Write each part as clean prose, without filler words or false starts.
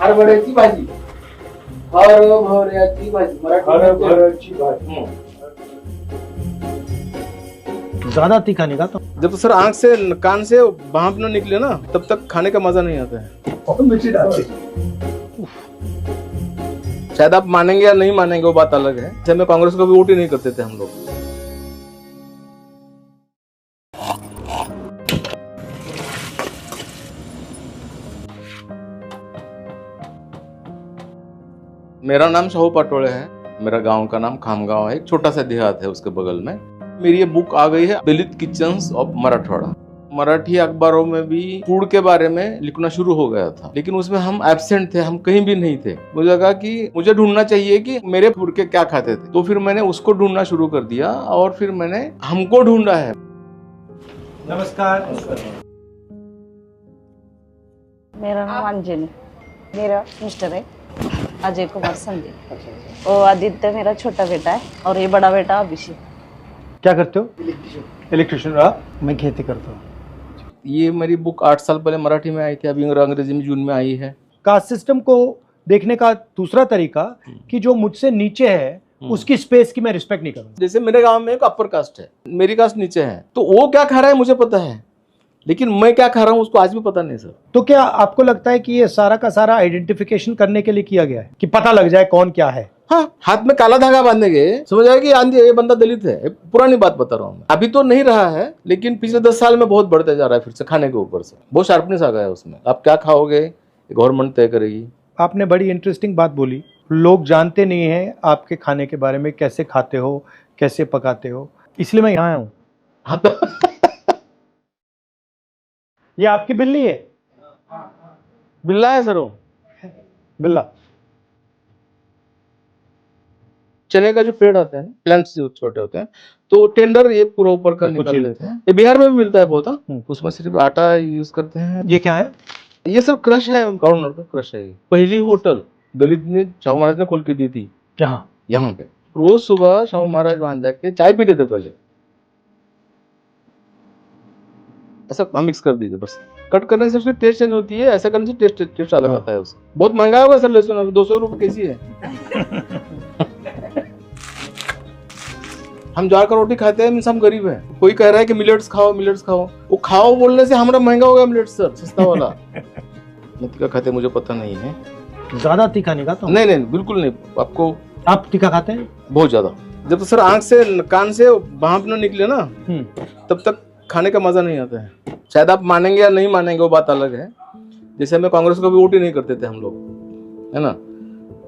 हरभऱ्याची भाजी, हरभऱ्याची भाजी, हरभऱ्याची भाजी। ज्यादा तीखा नहीं खाता। जब तक सर आंख से कान से भाप न निकले ना तब तक खाने का मजा नहीं आता है। और मिर्ची डालते। शायद आप मानेंगे या नहीं मानेंगे वो बात अलग है। जैसे में कांग्रेस को भी वोट ही नहीं करते थे हम लोग। मेरा नाम शाहू पाटोळे है। मेरा गांव का नाम खामगांव है। एक छोटा सा देहात है उसके बगल में। मेरी ये बुक आ गई है दलित किचन्स ऑफ मराठवाड़ा। मराठी अखबारों में भी फूड के बारे में लिखना शुरू हो गया था, लेकिन उसमें हम एब्सेंट थे, हम कहीं भी नहीं थे। मुझे लगा कि मुझे ढूंढना चाहिए कि मेरे फूड के क्या खाते थे, तो फिर मैंने उसको ढूंढना शुरू कर दिया और फिर मैंने हमको ढूंढा है। नमस्कार। मेरा नाम अंजलि, मेरा मिस्टर है अजय कुमार संधि, और आदित्य मेरा छोटा बेटा है और ये बड़ा बेटा अभिषेक। क्या करते हो? इलेक्ट्रिशियन। मैं खेती करता हूँ। ये मेरी बुक 8 साल पहले मराठी में आई थी, अभी अंग्रेजी में जून में आई है। कास्ट सिस्टम को देखने का दूसरा तरीका कि जो मुझसे नीचे है उसकी स्पेस की मैं रिस्पेक्ट नहीं करूँ। जैसे मेरे गांव में एक अपर कास्ट है, मेरी कास्ट नीचे है, तो वो क्या खा रहा है मुझे पता है, लेकिन मैं क्या खा रहा हूँ उसको आज भी पता नहीं सर। तो क्या आपको लगता है कि ये सारा का सारा आइडेंटिफिकेशन करने के लिए किया गया है कि पता लग जाए कौन क्या है? हाँ, हाथ में काला धागा बांधेंगे समझ आएगा कि आंधी ये बंदा दलित है। ये पुरानी बात बता रहा हूँ मैं। अभी तो नहीं रहा है, लेकिन पिछले 10 साल में बहुत बढ़ते जा रहा है। फिर से खाने के ऊपर से बहुत शार्पनेस आ गया है उसमें। आप क्या खाओगे गवर्नमेंट तय करेगी। आपने बड़ी इंटरेस्टिंग बात बोली। लोग जानते नहीं है आपके खाने के बारे में, कैसे खाते हो, कैसे पकाते हो, इसलिए मैं यहाँ आया हूँ। हाँ तो ये आपकी बिल्ली है? बिल्ला है सर वो। बिल्ला। चने का जो पेड़ आता है, प्लांट्स जो छोटे होते हैं, तो टेंडर ये पूरा ऊपर का निकाल लेते हैं। ये बिहार में भी मिलता है बहुत। उसमें सिर्फ आटा यूज करते हैं। ये क्या है? ये सब क्रश है, कॉर्नर का क्रश है। पहली होटल दलित ने शाहू महाराज ने खोल के दी थी यहाँ पे। रोज सुबह शाहू महाराज वहां जाके चाय पीते थे पहले। ऐसा मिक्स कर दीजिए बस। कट करने से उसकी टेस्ट चेंज होती है, ऐसा करने से टेस्ट अलग आता है उसका। बहुत महंगा होगा सर लहसुन, अभी 200 रुपए केजी है। हम ज्वार का रोटी खाते हैं, मीन्स हम गरीब हैं। कोई कह रहा है कि मिलेट्स खाओ, मिलेट्स खाओ। वो खाओ बोलने से हमारा महंगा होगा मिलेट्स सर, सस्ता वाला। मैं तीखा खाते मुझे पता नहीं है। ज्यादा तीखा नहीं खाता? नहीं नहीं बिल्कुल नहीं। आपको आप तीखा खाते हैं? बहुत ज्यादा। जब तक सर आंख से कान से भाप न निकले ना तब तक खाने का मजा नहीं आता है। शायद आप मानेंगे या नहीं मानेंगे वो बात अलग है। जैसे में कांग्रेस को भी वोट ही नहीं करते थे हम लोग, है ना।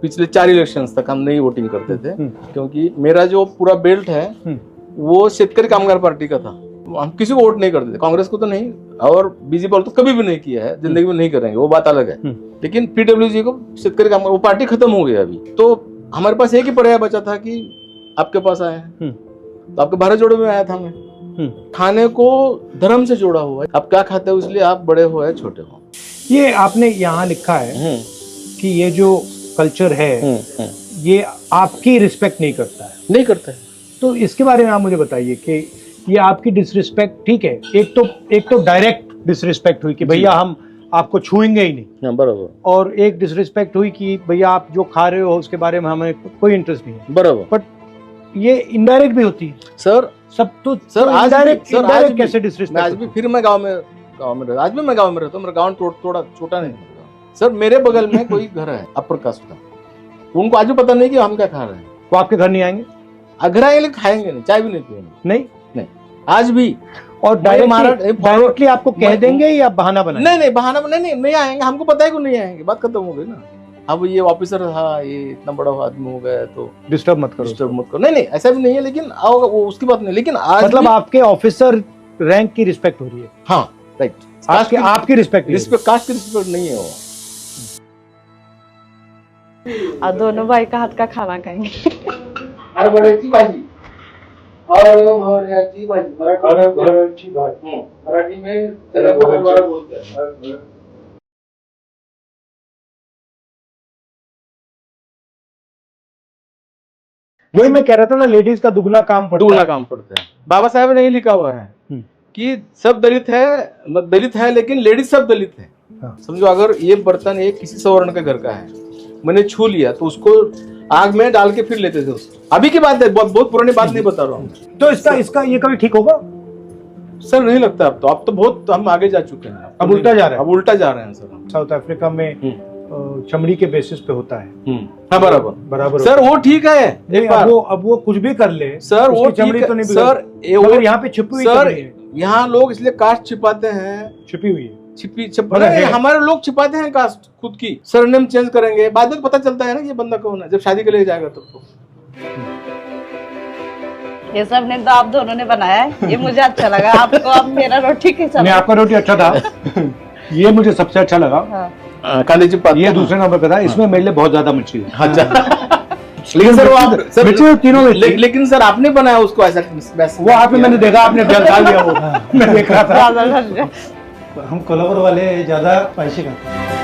पिछले 4 इलेक्शंस तक हम नहीं वोटिंग करते थे, क्योंकि मेरा जो पूरा बेल्ट है वो शेतकरी कामगार पार्टी का था। हम किसी को वोट नहीं करते थे, कांग्रेस को तो नहीं, और बीजेपी तो कभी भी नहीं किया है, जिंदगी में नहीं करेंगे, वो बात अलग है। लेकिन पीडब्ल्यूजी को शेतकरी कामगार, वो पार्टी खत्म हो गई अभी। तो हमारे पास एक ही पर्याय बचा था कि आपके पास आए हैं, तो आपके भारत जोड़ो में आया था मैं। खाने को धर्म से जोड़ा हुआ है। आप क्या खाते हो इसलिए आप बड़े हो या छोटे हो। ये आपने यहाँ लिखा है कि ये जो कल्चर है ये आपकी रिस्पेक्ट नहीं करता है। नहीं करता है। तो इसके बारे में आप मुझे बताइए कि ये आपकी डिसरिस्पेक्ट, ठीक है, एक तो डायरेक्ट डिसरिस्पेक्ट हुई कि भैया हम आपको छुएंगे ही नहीं, बराबर। और एक डिसरिस्पेक्ट हुई कि भैया आप जो खा रहे हो उसके बारे में हमें कोई इंटरेस्ट नहीं है, बराबर। बट ये इनडायरेक्ट भी होती है सर। सब तो सर आज इनडायरेक्ट कैसे डिसरिस्पेक्ट? आज भी फिर मैं गांव में रहता, आज भी मैं गांव में रहता हूँ। मेरा गांव थोड़ा छोटा नहीं है सर। मेरे बगल में कोई घर है अपर कास्ट का, उनको आज भी पता नहीं कि हम क्या खा रहे हैं। वो आपके घर नहीं आएंगे? घर आएंगे लेकिन खाएंगे नहीं, चाय भी नहीं पिएंगे। नहीं आज भी। और डायरेक्टली आपको कह देंगे या बहाना बनाएंगे? नहीं बहाना नहीं आएंगे। हमको पता है कि नहीं आएंगे, बात खत्म हो गई ना। अब ये ऑफिसर था, ये इतना बड़ा आदमी हो गया तो डिस्टर्ब मत करो। नहीं ऐसा भी नहीं है, लेकिन आओ वो उसकी बात नहीं। लेकिन आज मतलब आपके ऑफिसर रैंक की रिस्पेक्ट हो रही है? हाँ राइट। आपकी रिस्पेक्ट कास्ट की रिस्पेक्ट नहीं है वो। और दोनों भाई का हाथ का खाना खाएंगे। हरभऱ्याची भाजी, हरभऱ्याची भाजी, हरभऱ्याची भाजी। मराठी में तेरा को हरभरा बोलते हैं। वही मैं कह रहा था ना, लेडीज का दुगना काम पड़ता है। बाबा साहब ने नहीं लिखा हुआ है कि सब दलित है लेकिन लेडीज सब दलित है। हाँ। समझो अगर ये बर्तन एक किसी सवर्ण के घर का है, मैंने छू लिया तो उसको आग में डाल के फिर लेते थे उसको। अभी की बात है, बहुत पुरानी बात नहीं बता रहा हूँ। तो इसका ये कभी ठीक होगा? सर नहीं लगता अब तो बहुत हम आगे जा चुके हैं। अब उल्टा जा रहा है। अब उल्टा जा रहे हैं सर हम। साउथ अफ्रीका में चमड़ी के बेसिस पे होता है। हाँ बराबर बराबर सर, वो ठीक है। नहीं, एक बार अब वो कुछ भी कर ले सर, वो उसकी चमड़ी ठीक तो है नहीं सर। मगर यहाँ पे छिपी हुई सर चमड़ी है। यहाँ लोग इसलिए कास्ट छिपाते हैं, छिपी हुई है। मतलब है। हमारे लोग छिपाते हैं कास्ट खुद की। सरनेम चेंज करेंगे, बाद में पता चलता है ना ये बंदा कौन है, जब शादी के लिए जाएगा तब तो। ये सब ने तो आप दोनों ने बनाया है, ये मुझे अच्छा लगा। आपको अब मेरा रोटी कैसा नहीं, लगा? आपका रोटी अच्छा था। ये मुझे सबसे अच्छा लगा। हाँ। कांदे चिप ये दूसरे नंबर पे था। इसमें मेरे लिए बहुत ज्यादा मिर्ची है। लेकिन सर वो आप मिर्ची तो तीनों में थी। लेकिन सर आपने बनाया उसको ऐसा वो आपने मैंने देखा, आपने डाल दिया वो मैं देख रहा था। ज्यादा डल गया। हम कोल्हापुर वाले ज्यादा स्पाइसी खाते हैं।